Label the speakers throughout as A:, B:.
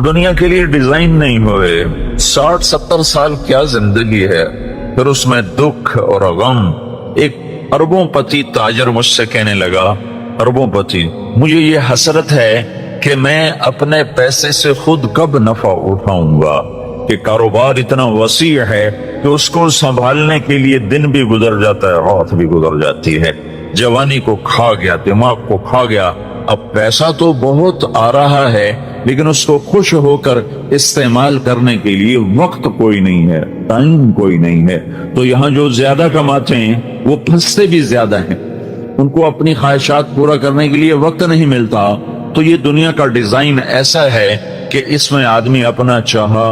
A: دنیا کے لیے ڈیزائن نہیں ہوئے. 60-70 سال کیا زندگی ہے, پھر اس میں دکھ اور غم. ایک اربوں پتی تاجر مجھ سے کہنے لگا, اربوں پتی, مجھے یہ حسرت ہے کہ میں اپنے پیسے سے خود کب نفع اٹھاؤں گا, کہ کاروبار اتنا وسیع ہے کہ اس کو سنبھالنے کے لیے دن بھی گزر جاتا ہے, رات بھی گزر جاتی ہے. جوانی کو کھا گیا, دماغ کو کھا گیا. اب پیسہ تو بہت آ رہا ہے لیکن اس کو خوش ہو کر استعمال کرنے کے لیے وقت کوئی نہیں ہے, ٹائم کوئی نہیں ہے. تو یہاں جو زیادہ کماتے ہیں وہ پھنستے بھی زیادہ ہیں, ان کو اپنی خواہشات پورا کرنے کے لیے وقت نہیں ملتا. تو یہ دنیا کا ڈیزائن ایسا ہے کہ اس میں آدمی اپنا چاہا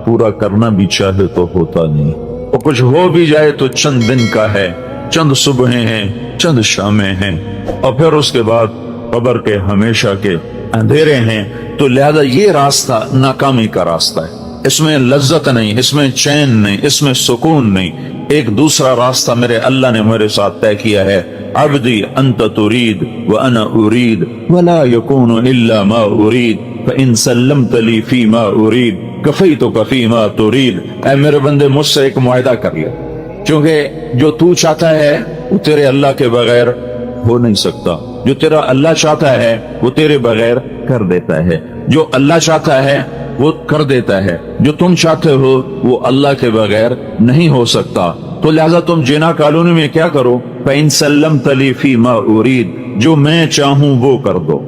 A: پورا کرنا بھی چاہے تو ہوتا نہیں, اور کچھ ہو بھی جائے تو چند دن کا ہے, چند صبحیں ہیں, چند شامیں ہیں, اور پھر اس کے بعد قبر کے ہمیشہ کے اندھیرے ہیں. تو لہذا یہ راستہ ناکامی کا راستہ ہے. اس میں لذت نہیں, اس میں چین نہیں, اس میں سکون نہیں. ایک دوسرا راستہ میرے اللہ نے میرے ساتھ طے کیا ہے, عبدی انت ترید وانا ارید ولا یکون الا ما ارید فان سلمت لی فیما ارید کفیتک فیما ترید. اے میرے بندے, مجھ سے ایک معاہدہ کر لیا, کیونکہ جو تو چاہتا ہے وہ تیرے اللہ کے بغیر ہو نہیں سکتا. جو تیرا اللہ چاہتا ہے وہ تیرے بغیر کر دیتا ہے. جو اللہ چاہتا ہے وہ کر دیتا ہے. جو تم چاہتے ہو وہ اللہ کے بغیر نہیں ہو سکتا. تو لہذا تم جنا کالونی میں کیا کرو, فَإِن سَلَّمْتَ لِي فِي مَا أُرِيدُ, جو میں چاہوں وہ کر دو.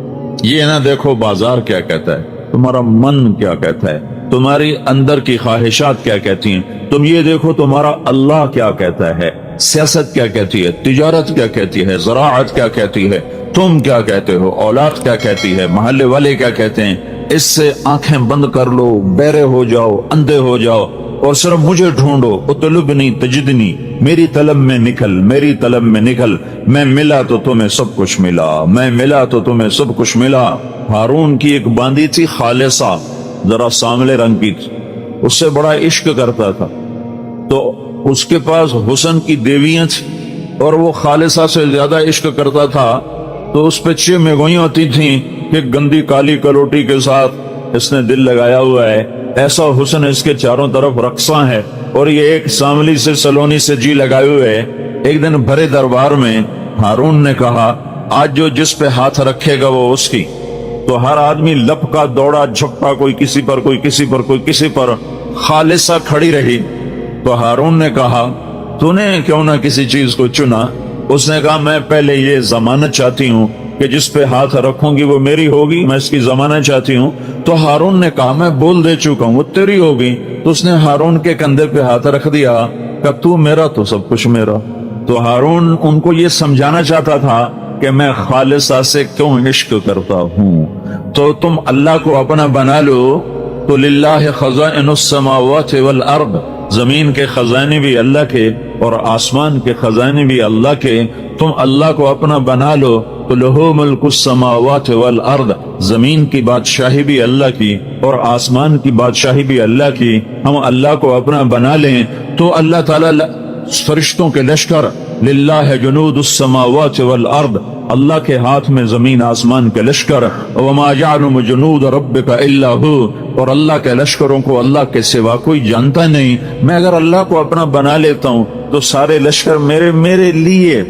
A: یہ نہ دیکھو بازار کیا کہتا ہے, تمہارا من کیا کہتا ہے, تمہاری اندر کی خواہشات کیا کہتی ہیں. تم یہ دیکھو تمہارا اللہ کیا کہتا ہے, سیاست کیا کہتی ہے, تجارت کیا کہتی ہے, زراعت کیا کہتی ہے, تم کیا کہتے ہو, اولاد کیا کہتی ہے, محلے والے کیا کہتے ہیں. اس سے آنکھیں بند کر لو, بہرے ہو جاؤ, اندھے ہو جاؤ, اور صرف مجھے ڈھونڈو. اطلبنی تجدنی, میری طلب میں نکل, میری طلب میں نکل. میں ملا تو تمہیں سب کچھ ملا, میں ملا تو تمہیں سب کچھ ملا. ہارون کی ایک باندی تھی خالصہ, ذرا سانولے رنگ کی تھی, اس سے بڑا عشق کرتا تھا. تو اس کے پاس حسن کی دیویاں تھیں اور وہ خالصہ سے زیادہ عشق کرتا تھا. تو اس پہ 6 میگوئیاں ہوتی تھیں کہ گندی کالی کلوٹی کے ساتھ اس نے دل لگایا ہوا ہے, ایسا حسن اس کے چاروں طرف رقصاں ہے, اور یہ ایک ساملی سے سلونی سے جی لگائے ہوئے. ایک دن بھرے دربار میں ہارون نے کہا, آج جو جس پہ ہاتھ رکھے گا وہ اس کی. تو ہر آدمی لپکا دوڑا جھپکا, کوئی کسی پر, کوئی کسی پر, کوئی کسی پر. خالصہ کھڑی رہی. تو ہارون نے کہا, تو نے کیوں نہ کسی چیز کو چنا؟ اس نے کہا, میں پہلے یہ ضمانت چاہتی ہوں کہ جس پہ ہاتھ رکھوں گی وہ میری ہوگی, میں اس کی ضمانت چاہتی ہوں. تو ہارون نے کہا, میں بول دے چکا ہوں وہ تیری ہوگی. تو اس نے ہارون کے کندھے پہ ہاتھ رکھ دیا, کہ تو میرا تو سب کچھ میرا. تو ہارون ان کو یہ سمجھانا چاہتا تھا کہ میں خالصہ سے کیوں عشق کرتا ہوں. تو تم اللہ کو اپنا بنا لو تو للہ خزائن السماوات والارض, زمین کے خزانے بھی اللہ کے اور آسمان کے خزانے بھی اللہ کے. تم اللہ کو اپنا بنا لو تو لہو ملک السماوات والارض, زمین کی بادشاہی بھی اللہ کی اور آسمان کی بادشاہی بھی اللہ کی. ہم اللہ کو اپنا بنا لیں تو اللہ تعالی فرشتوں کے لشکر, للہ جنود السماوات والارض, اللہ کے ہاتھ میں زمین آسمان کے لشکر. وما يعلم جنود ربک الا هو, اور اللہ کے لشکروں کو اللہ کے سوا کوئی جانتا نہیں. میں اگر اللہ کو اپنا بنا لیتا ہوں تو سارے لشکر میرے لیے.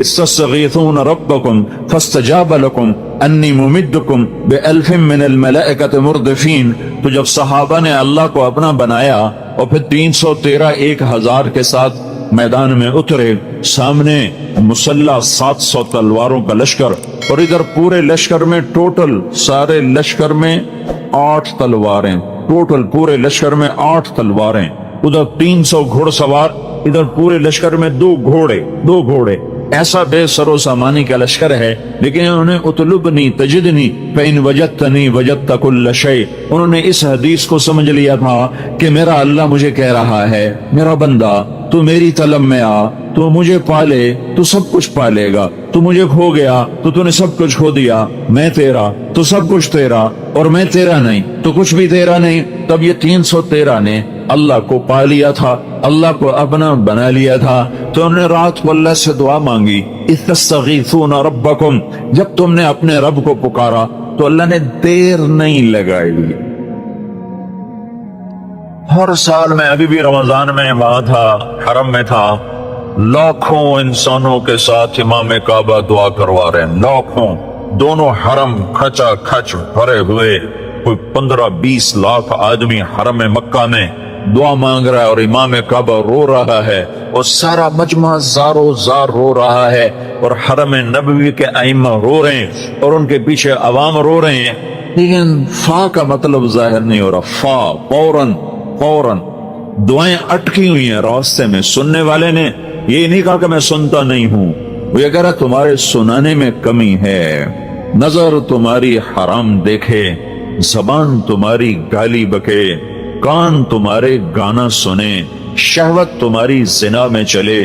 A: استغیثون ربکم فاستجاب لکم انی ممدکم بألف من الملائکۃ مردفین. تو جب صحابہ نے اللہ کو اپنا بنایا اور پھر 313 1000 کے ساتھ میدان میں اترے, سامنے مسلح 700 تلواروں کا لشکر, اور ادھر پورے لشکر میں ٹوٹل سارے لشکر میں 8 تلواریں, ٹوٹل پورے لشکر میں 8 تلواریں. ادھر 300 گھوڑ سوار, ادھر پورے لشکر میں 2 گھوڑے. ایسا بے سر و سامانی کا لشکر ہے. لیکن انہوں نے اطلبنی تجدنی فإن وجدتنی وجدت کل شیء, انہوں نے اس حدیث کو سمجھ لیا تھا کہ میرا اللہ مجھے کہہ رہا ہے, میرا بندہ تو میری طلب میں آ, تو مجھے پالے تو سب کچھ پالے گا, تو مجھے کھو گیا تو تو نے سب کچھ کھو دیا. میں تیرا تو سب کچھ تیرا, اور میں تیرا نہیں تو کچھ بھی تیرا نہیں. تب یہ 313 نے اللہ کو پا لیا تھا, اللہ کو اپنا بنا لیا تھا. تو انہوں نے رات کو اللہ سے دعا مانگی, اذ تستغیثون ربکم, جب تم نے اپنے رب کو پکارا تو اللہ نے دیر نہیں لگائی. ہر سال میں ابھی بھی رمضان میں وہاں تھا، حرم میں تھا، لاکھوں انسانوں کے ساتھ امام کعبہ دعا کروا رہے ہیں، لاکھوں، دونوں حرم کھچا کھچ بھرے ہوئے، کوئی 15-20 لاکھ آدمی حرم مکہ میں دعا مانگ رہا ہے اور امام کعبہ رو رہا ہے اور سارا مجمع زارو زار رو رہا ہے اور حرم نبوی کے ائمہ رو رہے ہیں اور ان کے پیچھے عوام رو رہے ہیں، لیکن فا کا مطلب ظاہر نہیں ہو رہا، فوراً دعائیں اٹکی ہوئی ہیں راستے میں۔ سننے والے نے یہ نہیں کہا کہ میں سنتا نہیں ہوں، وہ یہ کہہ رہا تمہارے سنانے میں کمی ہے، نظر تمہاری حرام دیکھے، زبان تمہاری گالی بکے، کان تمہارے گانا سنے، شہوت تمہاری زنا میں چلے،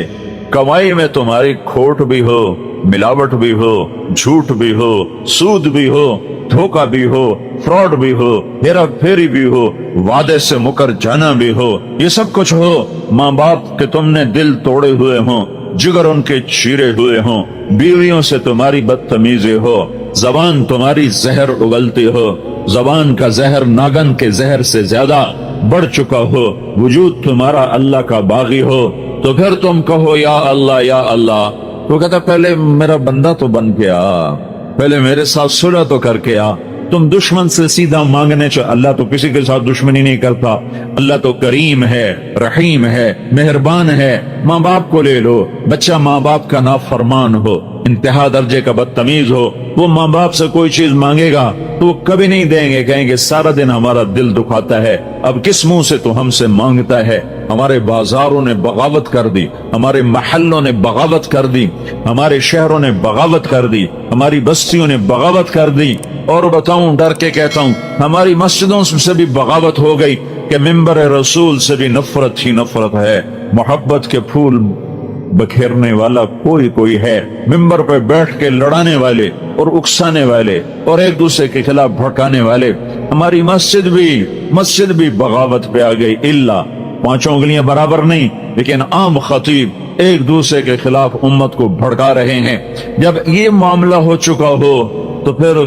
A: کمائی میں تمہاری کھوٹ بھی ہو، ملاوٹ بھی ہو، جھوٹ بھی ہو، سود بھی ہو، دھوکہ بھی ہو، فراڈ بھی ہو، ہیرا پھیری بھی ہو، وعدے سے مکر جانا بھی ہو، یہ سب کچھ ہو، ماں باپ کے تم نے دل توڑے ہوئے ہوں، جگر ان کے چیرے ہوئے ہوں، بیویوں سے تمہاری بدتمیزی ہو، زبان تمہاری زہر اگلتی ہو، زبان کا زہر ناگن کے زہر سے زیادہ بڑھ چکا ہو، وجود تمہارا اللہ کا باغی ہو، تو پھر تم کہو یا اللہ یا اللہ۔ وہ کہتا پہلے میرا بندہ تو بن کے آ، پہلے میرے ساتھ صلح تو کر کے آ، تم دشمن سے سیدھا مانگنے چاہ، اللہ تو کسی کے ساتھ دشمنی نہیں کرتا، اللہ تو کریم ہے، رحیم ہے، مہربان ہے۔ ماں باپ کو لے لو، بچہ ماں باپ کا نافرمان ہو، انتہا درجے کا بدتمیز ہو، وہ ماں باپ سے کوئی چیز مانگے گا تو وہ کبھی نہیں دیں گے، کہیں گے سارا دن ہمارا دل دکھاتا ہے، اب کس منہ سے تو ہم سے مانگتا ہے۔ ہمارے بازاروں نے بغاوت کر دی، ہمارے محلوں نے بغاوت کر دی، ہمارے شہروں نے بغاوت کر دی، ہماری بستیوں نے بغاوت کر دی، اور بتاؤں ڈر کے کہتا ہوں ہماری مسجدوں سے بھی بغاوت ہو گئی کہ ممبر رسول سے بھی نفرت ہی نفرت ہے۔ محبت کے پھول بکھیرنے والا کوئی ہے، ممبر پہ بیٹھ کے لڑانے والے اور اکسانے والے اور ایک دوسرے کے خلاف بھڑکانے والے۔ ہماری مسجد بھی بغاوت پہ آ گئی، الا 5 انگلیاں برابر نہیں، لیکن عام خطیب ایک دوسرے کے خلاف امت کو بھڑکا رہے ہیں۔ جب یہ معاملہ ہو چکا ہو تو پھر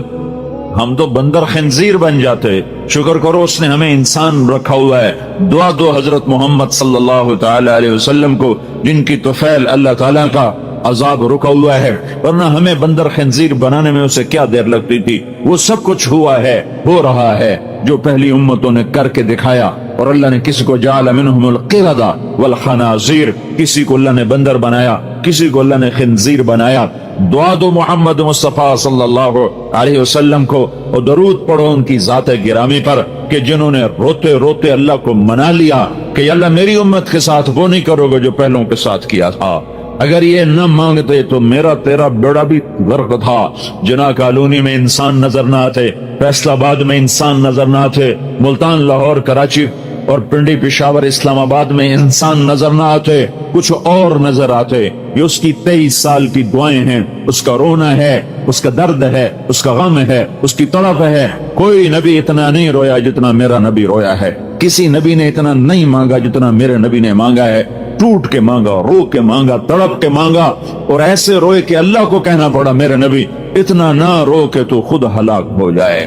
A: ہم تو بندر خنزیر بن جاتے۔ شکر کرو اس نے ہمیں انسان رکھا ہوا ہے، دعا دو حضرت محمد صلی اللہ تعالی علیہ وسلم کو، جن کی طفیل اللہ تعالیٰ کا عذاب رکا ہوا ہے، ورنہ ہمیں بندر خنزیر بنانے میں اسے کیا دیر لگتی تھی۔ وہ سب کچھ ہوا ہے، ہو رہا ہے جو پہلی امتوں نے کر کے دکھایا، اور اللہ نے کسی کو جعل منہم القردہ والخنازیر، کسی کو اللہ نے بندر بنایا، کسی کو اللہ نے خنزیر بنایا۔ دعا دو محمد مصطفیٰ صلی اللہ علیہ وسلم کو، اور درود پڑھو ان کی ذات گرامی پر کہ جنہوں نے روتے روتے اللہ کو منا لیا کہ اللہ میری امت کے ساتھ وہ نہیں کرو گے جو پہلوں کے ساتھ کیا تھا۔ اگر یہ نہ مانگتے تو میرا تیرا بیڑا بھی غرق تھا۔ جناح کالونی میں انسان نظر نہ آتے، فیصل آباد میں انسان نظر نہ آتے، ملتان، لاہور، کراچی اور پنڈی، پشاور، اسلام آباد میں انسان نظر نہ آتے، کچھ اور نظر آتے۔ یہ اس کی 23 سال کی دعائیں ہیں، اس کا رونا ہے، اس کا درد ہے، اس کا غم ہے، اس کی تڑپ ہے۔ کوئی نبی اتنا نہیں رویا جتنا میرا نبی رویا ہے، کسی نبی نے اتنا نہیں مانگا جتنا میرے نبی نے مانگا ہے۔ ٹوٹ کے مانگا، رو کے مانگا، تڑپ کے مانگا، اور ایسے روئے کہ اللہ کو کہنا پڑا میرے نبی اتنا نہ رو کہ تو خود ہلاک ہو جائے۔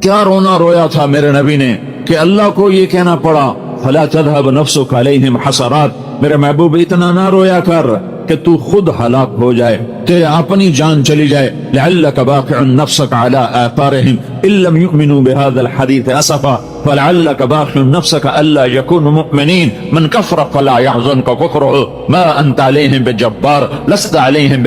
A: کیا رونا رویا تھا میرے نبی نے کہ اللہ کو یہ کہنا پڑا فلا تذهب نفسك عليهم حسرات، میرے محبوب اتنا نہ رویا کر کہ تو خود ہلاک ہو جائے، تیرے اپنی جان چلی جائے۔ لعلك باخع نفسك على آثارهم ان لم يؤمنوا بهذا الحديث اسفا فلعلك باخع نفسك الا يكونوا مؤمنين من كفر فلا يحزنك كفره ما انت عليهم بجبار لست عليهم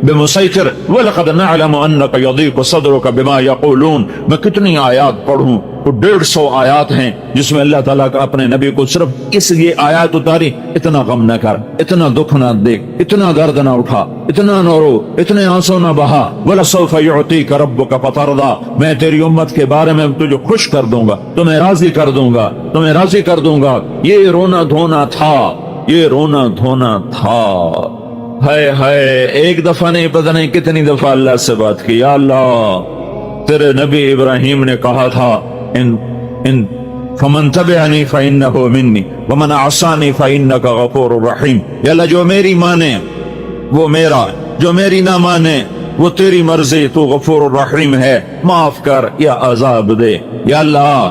A: بمسيطر ولقد نعلم انك يضيق صدرك بما يقولون۔ میں کتنی آیات پڑھوں، تو 150 آیات ہیں جس میں اللہ تعالیٰ کا اپنے نبی کو صرف اس لیے آیات اتاری اتنا غم نہ کر، اتنا دکھ نہ دیکھ، اتنا درد نہ اٹھا، اتنا نہ رو، اتنے آنسو نہ بہا۔ وَلَسَوْفَ يُعْطِيكَ رَبُّكَ فَتَرْضَىٰ، میں تیری امت کے بارے میں تجھے خوش کر دوں گا، تمہیں راضی کر دوں گا، تمہیں راضی کر دوں گا۔ یہ رونا دھونا تھا، یہ رونا دھونا تھا۔ ہائے ہائے، ایک دفعہ نہیں، پتہ نہیں کتنی دفعہ اللہ سے بات کی۔ یا اللہ، تیرے نبی ابراہیم نے کہا تھا ان فمن تبعنی فإنہ منی ومن عصانی فإنک غفور رحیم۔ یا اللہ، جو میری مانے وہ میرا، جو میری نہ مانے وہ تیری مرضی، تو غفور الرحیم ہے، معاف کر یا عذاب دے۔ یا اللہ،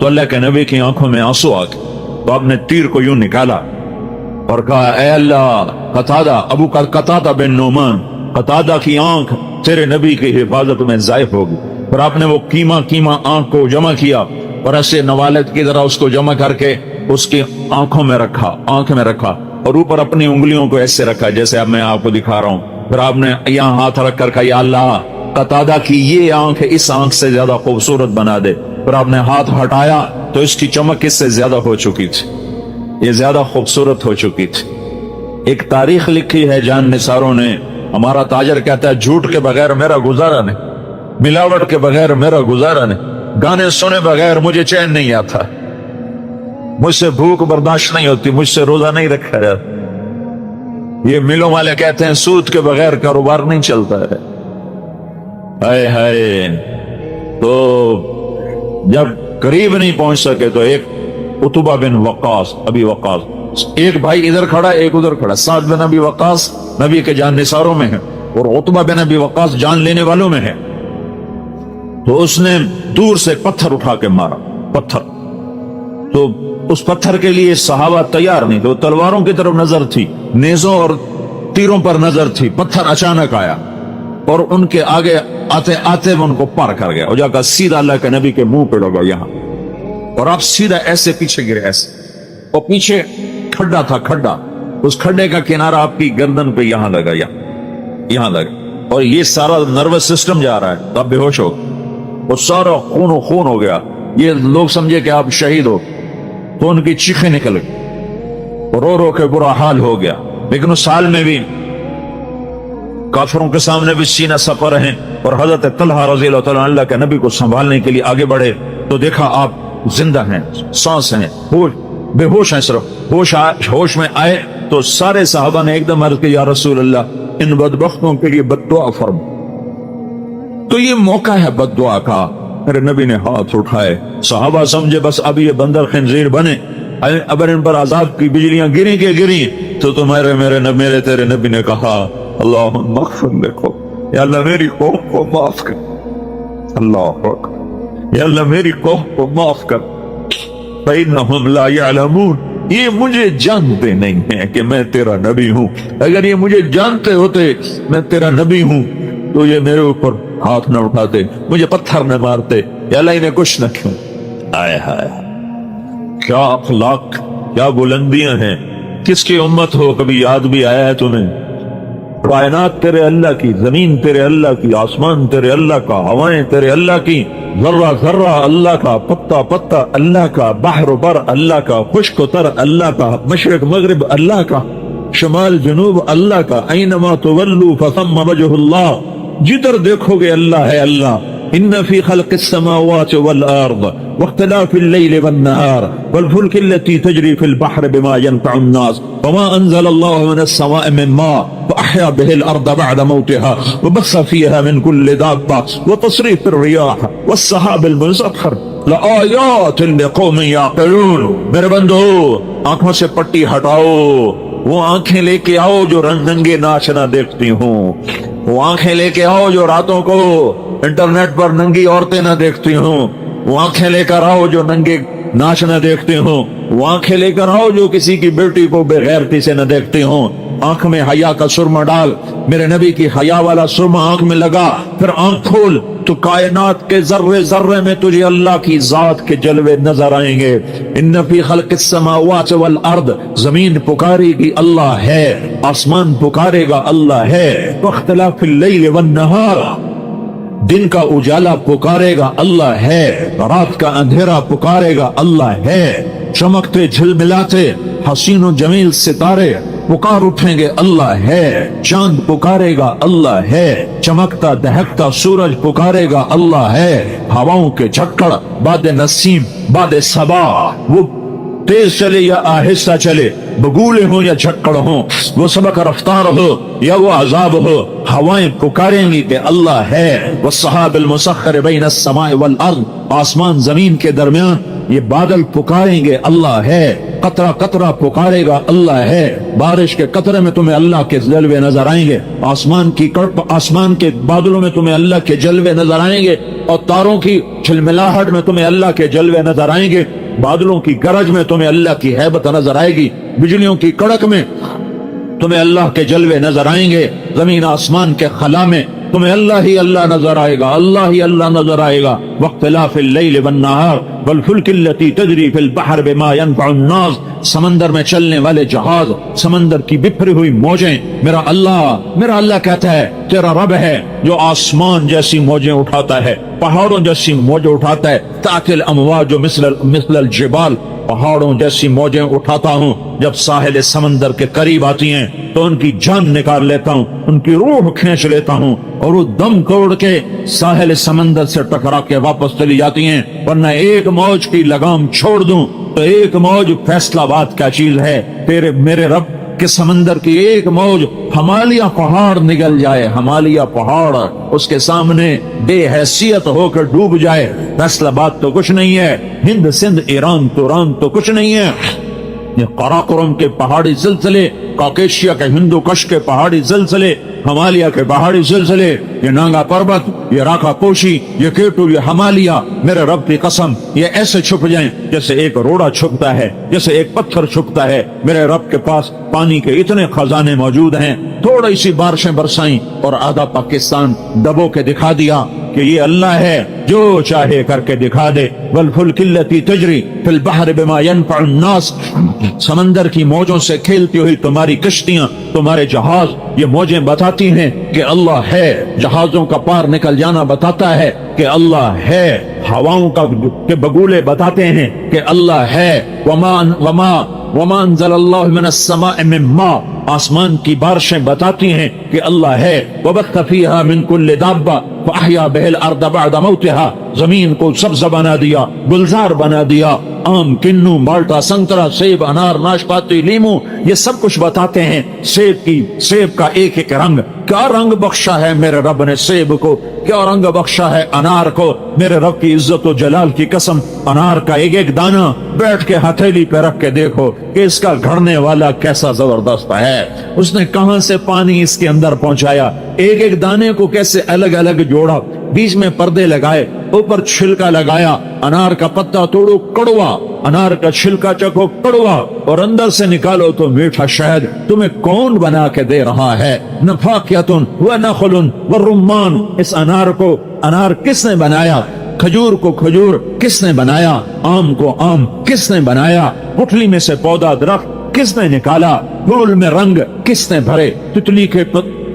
A: تو اللہ کے نبی کی آنکھوں میں آنسو آ گئے، تو آپ نے تیر کو یوں نکالا اور کہا اے اللہ قتادہ، ابو قتادہ بن نعمان، قتادہ کی آنکھ تیرے نبی کی حفاظت میں ضائع ہوگی۔ اور آپ نے وہ کیما آنکھ کو جمع کیا اور ایسے نوالد کی طرح اس کو جمع کر کے اس کی آنکھ میں رکھا اور اوپر اپنی انگلیوں کو ایسے رکھا جیسے اب میں آپ کو دکھا رہا ہوں۔ پھر آپ نے یہاں ہاتھ رکھ کر کہا یا اللہ قتادہ کی یہ آنکھ اس آنکھ سے زیادہ خوبصورت بنا دے۔ پھر آپ نے ہاتھ ہٹایا تو اس کی چمک اس سے زیادہ ہو چکی تھی، یہ زیادہ خوبصورت ہو چکی تھی۔ ایک تاریخ لکھی ہے جان نثاروں نے، ہمارا تاجر کہتا ہے جھوٹ کے بغیر میرا گزارا نہیں، ملاوٹ کے بغیر میرا گزارا نہیں، گانے سنے بغیر مجھے چین نہیں آتا، مجھ سے بھوک برداشت نہیں ہوتی، مجھ سے روزہ نہیں رکھا جاتا۔ یہ ملوں والے کہتے ہیں سود کے بغیر کاروبار نہیں چلتا ہے۔ ہائے ہائے، تو جب قریب نہیں پہنچ سکے تو ایک عتبہ بن وقاص، ابی وقاص، ایک بھائی ادھر کھڑا ایک ادھر کھڑا، سعد بن ابی وقاص نبی کے جان نثاروں میں ہے اور عتبہ بن ابی وقاص جان لینے والوں میں ہے۔ تو اس نے دور سے پتھر اٹھا کے مارا، پتھر، تو اس پتھر کے لیے صحابہ تیار نہیں تھے، تلواروں کی طرف نظر تھی، نیزوں اور تیروں پر نظر تھی، پتھر اچانک آیا اور ان کے آگے آتے آتے ان کو پار کر گیا اور جا کر سیدھا اللہ کے نبی کے منہ پہ لگا یہاں، اور آپ سیدھا ایسے پیچھے گرے، ایسے، اور پیچھے کھڈا تھا، کھڈا، اس کھڈے کا کنارہ آپ کی گردن پہ یہاں لگا، یہاں لگا، اور یہ سارا نروس سسٹم جا رہا ہے، تو آپ بے ہوش ہو، وہ سارا خون و خون ہو گیا، یہ لوگ سمجھے کہ آپ شہید ہو، تو ان کی چیخیں نکل گئی، رو رو کے برا حال ہو گیا۔ لیکن اس حال میں بھی کافروں کے سامنے بھی سینہ سپر ہیں، اور حضرت طلحہ رضی اللہ تعالیٰ اللہ کے نبی کو سنبھالنے کے لیے آگے بڑھے تو دیکھا آپ زندہ ہیں، سانس ہیں، بے ہوش ہیں، صرف ہوش میں آئے تو سارے صحابہ نے ایک دم عرض کی یا رسول اللہ ان بدبختوں کے لیے بد دعا فرما۔ تو یہ موقع ہے بد دعا کا۔ میرے نبی نے ہاتھ اٹھائے، صحابہ سمجھے بس اب یہ بندر خنزیر بنے، اگر ان پر عذاب کی بجلیاں گریں کے گریں تو میرے تیرے نبی نے کہا اللہم اغفر لکو، یا اللہ میری قوم کو معاف کر، اللہ اکبر، یا اللہ میری قوم کو معاف کر، فإنہم لا یعلمون، یہ مجھے جانتے نہیں ہیں کہ میں تیرا نبی ہوں، اگر یہ مجھے جانتے ہوتے میں تیرا نبی ہوں تو یہ میرے اوپر ہاتھ نہ اٹھاتے، مجھے پتھر نہ مارتے، یا اللہ انہیں کچھ نہ کیوں۔ آئے ہائے، کیا اخلاق، کیا بلندیاں ہیں، کس کی امت ہو، کبھی یاد بھی آیا ہے تمہیں؟ کائنات تیرے اللہ کی، زمین تیرے اللہ کی، آسمان تیرے اللہ کا، ہوائیں تیرے اللہ کی، ذرہ ذرہ اللہ کا، پتا پتا اللہ کا، بحر و بر اللہ کا، خشک و تر اللہ کا، مشرق مغرب اللہ کا، شمال جنوب اللہ کا، اینما تولوا فثم وجہ اللہ، جدھر دیکھو گے اللہ ہے اللہ۔ ان فی خلق السماوات والارض واختلاف اللیل والنہار والفلک التي تجری فی البحر بما ينفع الناس وما انزل اللہ من السماء من ماء فاحیا به الارض بعد موتها وبث فيها من كل دابة وتصريف الرياح والسحاب المسخر لآیات لقوم یعقلون۔ میرے بندو آنکھوں سے پٹی ہٹاؤ، وہ آنکھیں لے کے آؤ جو رنگ رنگے ناچ نہ دیکھتی ہوں، وہ آنکھیں لے کے آؤ جو راتوں کو انٹرنیٹ پر ننگی عورتیں نہ دیکھتی ہوں، وہ آنکھیں لے کر آؤ جو ننگے ناچ نہ دیکھتی ہوں، وہ آنکھیں لے کر آؤ جو کسی کی بیٹی کو بے غیرتی سے نہ دیکھتی ہوں۔ آنکھ میں حیا کا سرما ڈال، میرے نبی کی حیا والا سرما آنکھ میں لگا، پھر آنکھ کھول تو کائنات کے ذرے ذرے میں تجھے اللہ کی ذات کے جلوے نظر آئیں گے۔ ان فی خلق السماوات والارض، زمین پکارے گی اللہ ہے، آسمان پکارے گا اللہ ہے، واختلاف اللیل والنہار، دن کا اجالا پکارے گا اللہ ہے، رات کا اندھیرا پکارے گا اللہ ہے، چمکتے جھلملاتے حسین و جمیل ستارے پکار اٹھیں گے اللہ ہے، چاند پکارے گا اللہ ہے، چمکتا دہکتا سورج پکارے گا اللہ ہے، ہواؤں کے جھکڑ، باد نسیم، باد صبا، وہ تیز چلے یا آہستہ چلے، بگولے ہوں یا جھکڑ ہوں، وہ سبق رفتار ہو یا وہ عذاب ہو، ہوائیں پکاریں گی کہ اللہ ہے، والسحاب المسخر بین السماء والارض، آسمان زمین کے درمیان یہ بادل پکاریں گے اللہ ہے،
B: قطرہ قطرہ پکارے گا اللہ ہے، بارش کے قطرے میں تمہیں اللہ کے جلوے نظر آئیں گے، آسمان کے بادلوں میں تمہیں اللہ کے جلوے نظر آئیں گے، اور تاروں کی چھلملاہٹ میں تمہیں اللہ کے جلوے نظر آئیں گے، بادلوں کی گرج میں تمہیں اللہ کی ہیبت نظر آئے گی، بجلیوں کی کڑک میں تمہیں اللہ کے جلوے نظر آئیں گے، زمین آسمان کے خلا میں تمہیں اللہ ہی اللہ نظر آئے گا، اللہ ہی اللہ نظر آئے گا۔ واختلاف اللیل والنہار والفلک التی تجری فی البحر بما ينفع الناس، سمندر میں چلنے والے جہاز، سمندر کی بکھری ہوئی موجیں، میرا اللہ کہتا ہے تیرا رب ہے جو آسمان جیسی موجیں اٹھاتا ہے، پہاڑوں جیسی موجیں اٹھاتا ہے، تأتی الامواج مثل الجبال، پہاڑوں جیسی موجیں اٹھاتا ہوں، جب ساحل سمندر کے قریب آتی ہیں تو ان کی جان نکال لیتا ہوں، ان کی روح کھینچ لیتا ہوں، اور وہ دم توڑ کے ساحل سمندر سے ٹکرا کے واپس چلی جاتی ہیں، ورنہ ایک موج کی لگام چھوڑ دوں تو ایک موج فیصلہ بات کیا چیز ہے، میرے رب کہ سمندر کی ایک موج ہمالیہ پہاڑ نگل جائے، ہمالیہ پہاڑ اس کے سامنے بے حیثیت ہو کر ڈوب جائے، فیصلہ بات تو کچھ نہیں ہے، ہند سندھ ایران توران تو کچھ نہیں ہے، یہ قراقرم کے پہاڑی سلسلے، کاکیشیا کے ہندو کش کے پہاڑی سلسلے، ہمالیہ کے پہاڑی سلسلے، یہ نانگا پربت، یہ راکھا کوشی، یہ کیٹو، یہ ہمالیہ، میرے رب کی قسم یہ ایسے چھپ جائیں جیسے ایک روڑا چھپتا ہے، جیسے ایک پتھر چھپتا ہے، میرے رب کے پاس پانی کے اتنے خزانے موجود ہیں، تھوڑی سی بارشیں برسائیں اور آدھا پاکستان دبو کے دکھا دیا کہ یہ اللہ ہے جو چاہے کر کے دکھا دے۔ والفلک التی تجری فی البحر بما ينفع الناس، سمندر کی موجوں سے کھیلتی ہوئی تمہاری کشتیاں، تمہارے جہاز، یہ موجیں بتاتی ہیں کہ اللہ ہے، جہازوں کا پار نکل جانا بتاتا ہے کہ اللہ ہے، ہواؤں کے بگولے بتاتے ہیں کہ اللہ ہے، وما انزل اللہ من السماء من ماء، آسمان کی بارشیں بتاتی ہیں کہ اللہ ہے، وبث فیہا من کل دابہ فاحیا بہ الارض بعد موتہا، زمین کو سبز بنا دیا، گلزار بنا دیا، آم، کنو، مالٹا، سنترا، سیب، انار، ناشپاتی، لیمو، یہ سب کچھ بتاتے ہیں سیب کا ایک ایک رنگ، کیا رنگ بخشا ہے میرے رب نے سیب کو، کیا رنگ بخشا ہے انار کو، میرے رب کی عزت و جلال کی قسم، انار کا ایک ایک دانہ بیٹھ کے ہتھیلی پہ رکھ کے دیکھو کہ اس کا گھڑنے والا کیسا زبردست ہے، اس نے کہاں سے پانی اس کے اندر پہنچایا، ایک ایک دانے کو کیسے الگ الگ جوڑا، بیچ میں پردے لگائے، اوپر چھلکا لگایا، انار کا پتا توڑو کڑوا، انار کا چھلکا چکھو کڑوا، اور اندر سے نکالو تو میٹھا شہد، تمہیں کون بنا کے دے رہا ہے، نفاقیتن ونخل والرمان، اس انار کس نے بنایا، کھجور کو کھجور کس نے بنایا، آم کو آم کس نے بنایا، گٹھلی میں سے پودا درخت کس نے نکالا، پھول میں رنگ کس نے بھرے، تتلی کے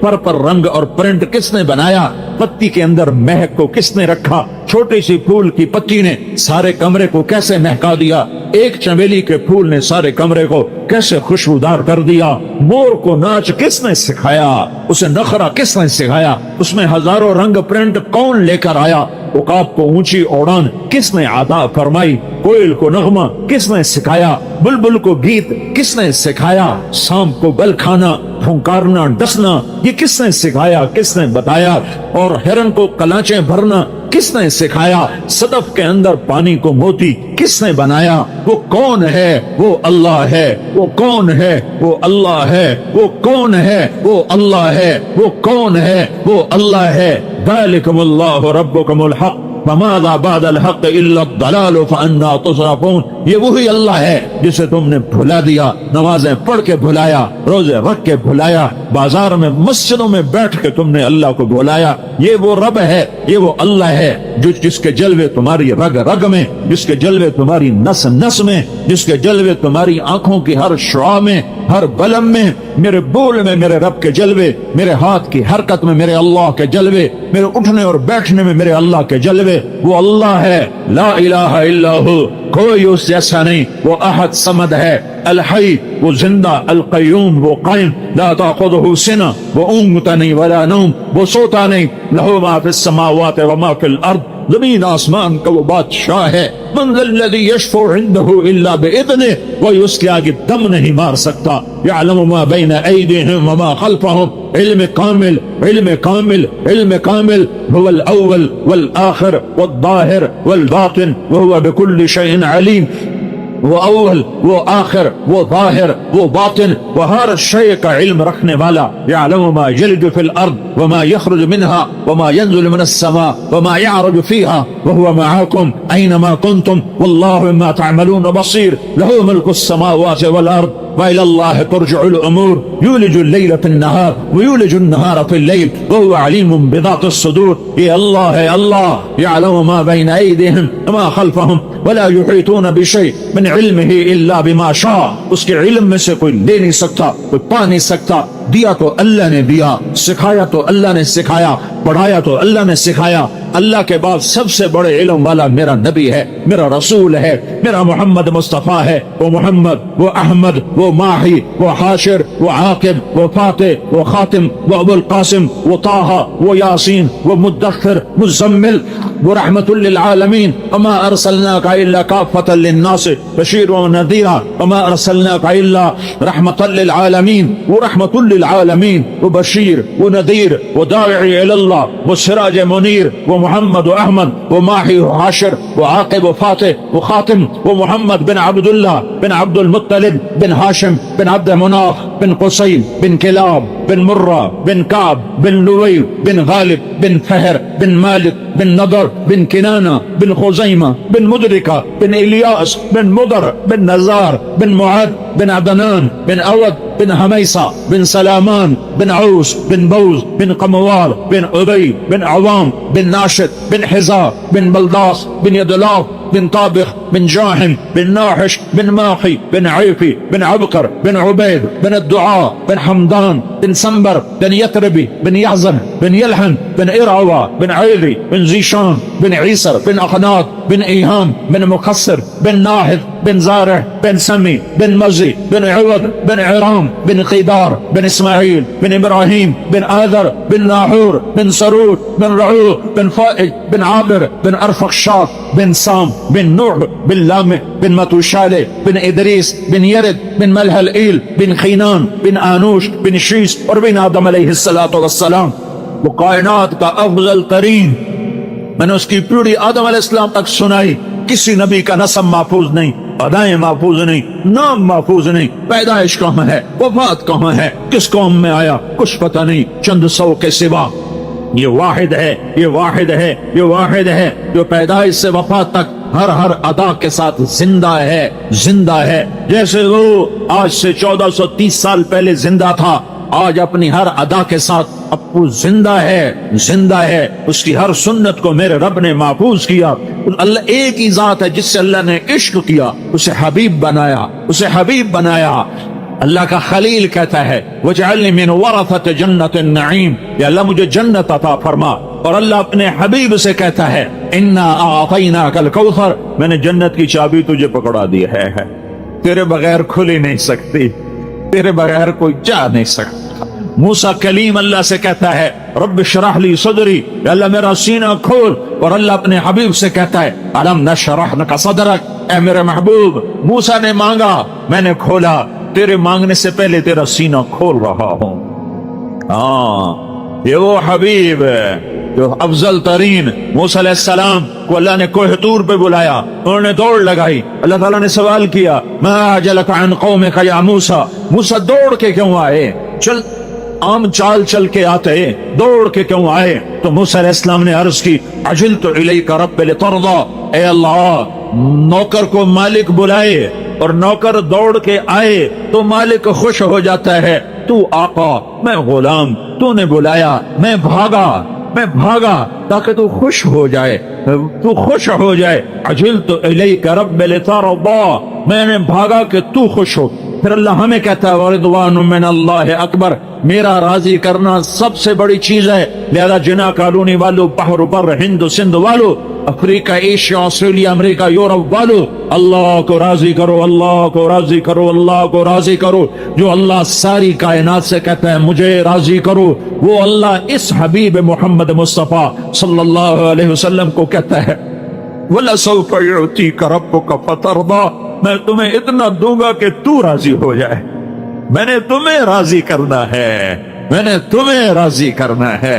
B: پر رنگ اور پرنٹ کس نے بنایا، پتی کے اندر مہک کو کس نے رکھا، چھوٹی سی پھول کی پتی نے سارے کمرے کو کیسے مہکا دیا، ایک چمیلی کے پھول نے سارے کمرے کو کیسے خوشبودار کر دیا، مور کو ناچ کس نے سکھایا، اسے نخرا کس نے سکھایا، اس میں ہزاروں رنگ پرنٹ کون لے کر آیا، عقاب کو اونچی اڑان کس نے عطا فرمائی، کوئل کو نغمہ کس نے سکھایا، بلبل کو گیت کس نے سکھایا، سانپ کو بل کھانا، پھنکارنا، ڈسنا، یہ کس نے سکھایا، کس نے بتایا، اور ہرن کو کلانچیں بھرنا کس نے سکھایا، صدف کے اندر پانی کو موتی کس نے بنایا، وہ کون ہے، وہ اللہ ہے، وہ کون ہے، وہ اللہ ہے، وہ کون ہے، وہ اللہ ہے، وہ کون ہے، وہ اللہ ہے، ذالکم اللہ ربکم الحق فماذا بعد الحق الا الضلال فانا تصرفون، یہ وہی اللہ ہے جسے تم نے بھلا دیا، نمازیں پڑھ کے بھلایا، روزے رکھ کے بھلایا، بازار میں مسجدوں میں بیٹھ کے تم نے اللہ کو بھلایا، یہ وہ رب ہے، یہ وہ اللہ ہے جس کے جلوے تمہاری رگ رگ میں، جس کے جلوے تمہاری نس نس میں، جس کے جلوے تمہاری آنکھوں کی ہر شعاع میں، ہر بلم میں، میرے بول میں میرے رب کے جلوے، میرے ہاتھ کی حرکت میں میرے اللہ کے جلوے، میرے اٹھنے اور بیٹھنے میں میرے اللہ کے جلوے، وہ اللہ ہے، لا الہ الا ہو، کوئی اس جیسا نہیں، وہ احد صمد ہے، الحی وہ زندہ، القیوم وہ قائم، لا تاخذہ سنہ وہ اونگتا نہیں ولا نوم، وہ سوتا نہیں، لہو ما فی السماوات وما فی الارض، زمین آسمان کا وہ بادشاہ ہے، من ذا الذی یشفع عنده الا باذنہ، کوئی اس کے آگے دم نہیں مار سکتا، یعلم ما بین ایدیہم وما خلفہم، علم کامل، علم کامل، علم کامل، هو الاول والآخر والظاہر والباطن وهو بكل شيء علیم، وہ اول وہ آخر وہ ظاہر وہ باطن وہ ہر شے کا علم رکھنے والا. یعلم ما یلج فی الارض وما یخرج منها وما ينزل من السماء وما يعرج فيها وهو معكم أينما كنتم والله بما تعملون بصير. له ملك السماوات والأرض وإلى الله ترجع الأمور. يولج الليل في النهار ويولج النهار في الليل وهو عليم بذات الصدور. يا الله يعلم ما بين أيديهم وما خلفهم ولا يحيطون بشيء من علمه إلا بما شاء. اس کے علم میں سے کوئی لے نہیں سکتا, کوئی پا نہیں سکتا. دیا تو اللہ نے دیا, سکھایا تو اللہ نے سکھایا, پڑھایا تو اللہ نے سکھایا. اللہ کے بعد سب سے بڑے علم والا میرا نبی ہے, میرا رسول ہے, میرا محمد مصطفیٰ ہے. وہ محمد, وہ احمد, وہ ماہی, وہ حاشر, وہ عاقب, وہ فاتح, وہ خاتم, وہ ابو القاسم, وہ طٰہٰ, وہ یاسین, وہ مدثر, مزمل, وہ رحمت للعالمین. وما ارسلناک الا کافۃ للناس بشیرا ونذیرا وما ارسلناک الا رحمۃ للعالمین. وہ رحمت للعالمین, وہ بشیر, وہ نذیر, وہ داعی الی اللہ, وہ سراج منیر, وہ محمد و احمد, وہ ماہی و حاشر, وہ عاقب و فاتح, وہ خاتم, وہ محمد بن عبداللہ بن عبد المطلب بن ہاشم بن عبد مناف بن قصی بن کلاب بن مرہ بن کعب بن لوی بن غالب بن فہر بن مالک بن نضر بن کنانہ بن خزیمہ بن مدرکہ بن الیاس بن مضر بن نزار بن معد بن عدنان بن اود بن حمیسہ بن سلامان بن عوس بن بوز بن قموال بن عبی بن عوام بن ناشد بن حزار بن بلداس بن یدلاف بن طابخ بن جاحم بن ناحش بن ماحي بن عيفي بن عبقر بن عبيد بن الدعاء بن حمدان بن سنبر بن يثربي بن يحزن بن يلحن بن إرعوى بن عيلي بن زيشان بن عيسر بن أخناط بن إيهام بن مقصر بن ناهض بن زارع بن سمي بن مزي بن عوض بن عرام بن قيدار بن إسماعيل بن إبراهيم بن آذر بن ناحور بن سرود بن رعوق بن فائج بن عابر بن أرفخشاد بن سام بن نوح بن لامع بن متوشالة بن إدريس بن يرد بن ملهلئيل بن خينان بن آنوش بن شيس اور بن آدم علیہ الصلاۃ والسلام. وہ کائنات کا افضل ترین, میں نے اس کی پیڑھی آدم علیہ السلام تک سنائی. کسی نبی کا نسب محفوظ نہیں, ادائیں محفوظ نہیں, نام محفوظ نہیں, پیدائش کہاں ہے, وفات کہاں ہے, کس قوم میں آیا, کچھ پتہ نہیں, چند سو کے سوا. یہ واحد ہے, یہ واحد ہے, یہ واحد ہے جو پیدائش سے وفات تک ہر ادا کے ساتھ زندہ ہے, زندہ ہے. جیسے وہ آج سے 1430 سال پہلے زندہ تھا, آج اپنی ہر ادا کے ساتھ ابو زندہ ہے, زندہ ہے. اس کی ہر سنت کو میرے رب نے محفوظ کیا. اللہ ایک ہی ذات ہے جس سے اللہ نے عشق کیا, اسے حبیب بنایا, اسے حبیب بنایا. اللہ کا خلیل کہتا ہے وَجْعَلْنِي مِنْ وَرَثَةِ جَنَّةِ النَّعِيمِ, یا اللہ مجھے جنت عطا فرما. اور اللہ اپنے حبیب سے کہتا ہے اِنَّا أَعْطَيْنَاكَ الْكَوْثَرَ, میں نے جنت کی چابی تجھے پکڑا دی ہے, تیرے بغیر کھل ہی نہیں سکتی, تیرے بغیر کوئی جا نہیں سکتا. موسیٰ کلیم اللہ سے کہتا ہے رب اشرح لی صدری, یا اللہ میرا سینہ کھول. اور اللہ اپنے حبیب سے کہتا ہے الم نشرح لک صدرک, اے میرے محبوب موسیٰ نے مانگا میں نے کھولا, تیرے مانگنے سے پہلے تیرا سینہ کھول رہا ہوں. یہ وہ حبیب ہے جو افضل ترین. موسیٰ علیہ السلام کو اللہ نے کوہ طور پہ بلایا, انہوں نے دوڑ لگائی. اللہ تعالیٰ نے سوال کیا ما اعجلک عن قومک یا موسیٰ, موسیٰ دوڑ کے کیوں آئے, چل عام چال چل کے آتے, دوڑ کے کیوں آئے؟ تو موسیٰ علیہ السلام نے عرض کی عجلت الیک رب لترضی, اے اللہ نوکر کو مالک بلائے اور نوکر دوڑ کے آئے تو مالک خوش ہو جاتا ہے. تو آقا میں غلام, تو نے بلایا میں بھاگا تاکہ تو خوش ہو جائے, تو خوش ہو جائے. عجلت الیک رب لترضی, میں نے بھاگا کہ تو خوش ہو. پھر اللہ ہمیں کہتا ہے وَرِضْوَانٌ مِّنَ اللَّهِ اکبر, میرا راضی کرنا سب سے بڑی چیز ہے. لہذا جنا کالونی والو, بحر بر, ہند سندھ والو, افریقہ, ایشیا, آسٹریلیا, امریکہ, یورپ والو, اللہ کو راضی کرو, اللہ کو راضی کرو, اللہ کو راضی کرو. جو اللہ ساری کائنات سے کہتا ہے مجھے راضی کرو, وہ اللہ اس حبیب محمد مصطفیٰ صلی اللہ علیہ وسلم کو کہتا ہے وَلَسَوْفَ يُعْتِيكَ رَبُّكَ فَتَرْضَىٰ, میں تمہیں اتنا دوں گا کہ تو راضی ہو جائے. میں نے تمہیں راضی کرنا ہے, میں نے تمہیں راضی کرنا ہے.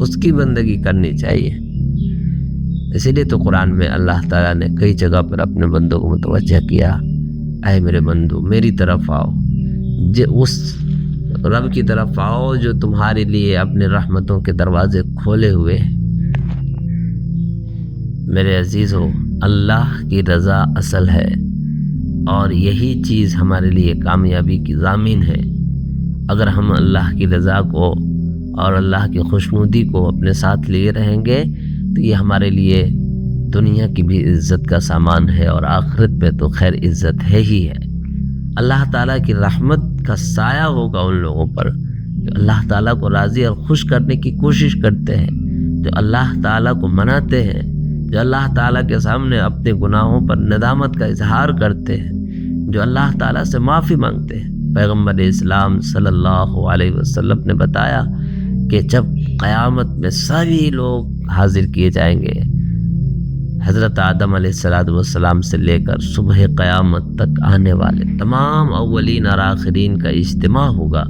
C: اس کی بندگی کرنی چاہیے۔ اسی لیے تو قرآن میں اللہ تعالیٰ نے کئی جگہ پر اپنے بندوں کو متوجہ کیا، اے میرے بندو میری طرف آؤ، اس رب کی طرف آؤ جو تمہارے لیے اپنے رحمتوں کے دروازے کھولے ہوئے ہیں۔ میرے عزیزو، اللہ کی رضا اصل ہے، اور یہی چیز ہمارے لیے کامیابی کی ضامن ہے۔ اگر ہم اللہ کی رضا کو اور اللہ کی خوشنودی کو اپنے ساتھ لیے رہیں گے تو یہ ہمارے لیے دنیا کی بھی عزت کا سامان ہے، اور آخرت پہ تو خیر عزت ہے ہی ہے۔ اللہ تعالیٰ کی رحمت کا سایہ ہوگا ان لوگوں پر جو اللہ تعالیٰ کو راضی اور خوش کرنے کی کوشش کرتے ہیں، جو اللہ تعالیٰ کو مناتے ہیں، جو اللہ تعالیٰ کے سامنے اپنے گناہوں پر ندامت کا اظہار کرتے ہیں، جو اللہ تعالیٰ سے معافی مانگتے ہیں۔ پیغمبر اسلام صلی اللہ علیہ وسلم نے بتایا کہ جب قیامت میں سبھی لوگ حاضر کیے جائیں گے، حضرت آدم علیہ السلام سے لے کر صبح قیامت تک آنے والے تمام اولین اور آخرین کا اجتماع ہوگا،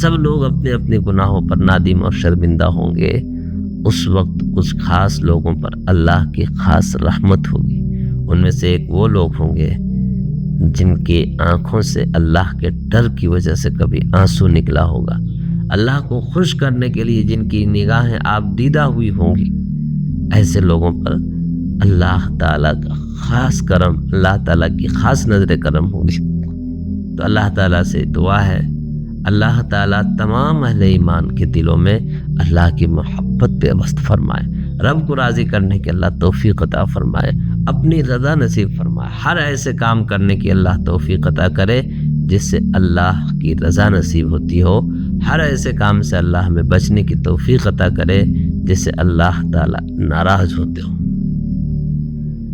C: سب لوگ اپنے اپنے گناہوں پر نادم اور شرمندہ ہوں گے۔ اس وقت کچھ خاص لوگوں پر اللہ کی خاص رحمت ہوگی، ان میں سے ایک وہ لوگ ہوں گے جن کی آنکھوں سے اللہ کے ڈر کی وجہ سے کبھی آنسو نکلا ہوگا، اللہ کو خوش کرنے کے لیے جن کی نگاہیں آبدیدہ ہوئی ہوں گی۔ ایسے لوگوں پر اللہ تعالیٰ کا خاص کرم، اللہ تعالیٰ کی خاص نظر کرم ہوگی۔ تو اللہ تعالیٰ سے دعا ہے اللہ تعالیٰ تمام اہل ایمان کے دلوں میں اللہ کی محبت پہ بست فرمائے، رب کو راضی کرنے کے اللہ توفیق عطا فرمائے، اپنی رضا نصیب فرمائے، ہر ایسے کام کرنے کی اللہ توفیق عطا کرے جس سے اللہ کی رضا نصیب ہوتی ہو، ہر ایسے کام سے اللہ ہمیں بچنے کی توفیق عطا کرے جس سے اللہ تعالیٰ ناراض ہوتے ہوں۔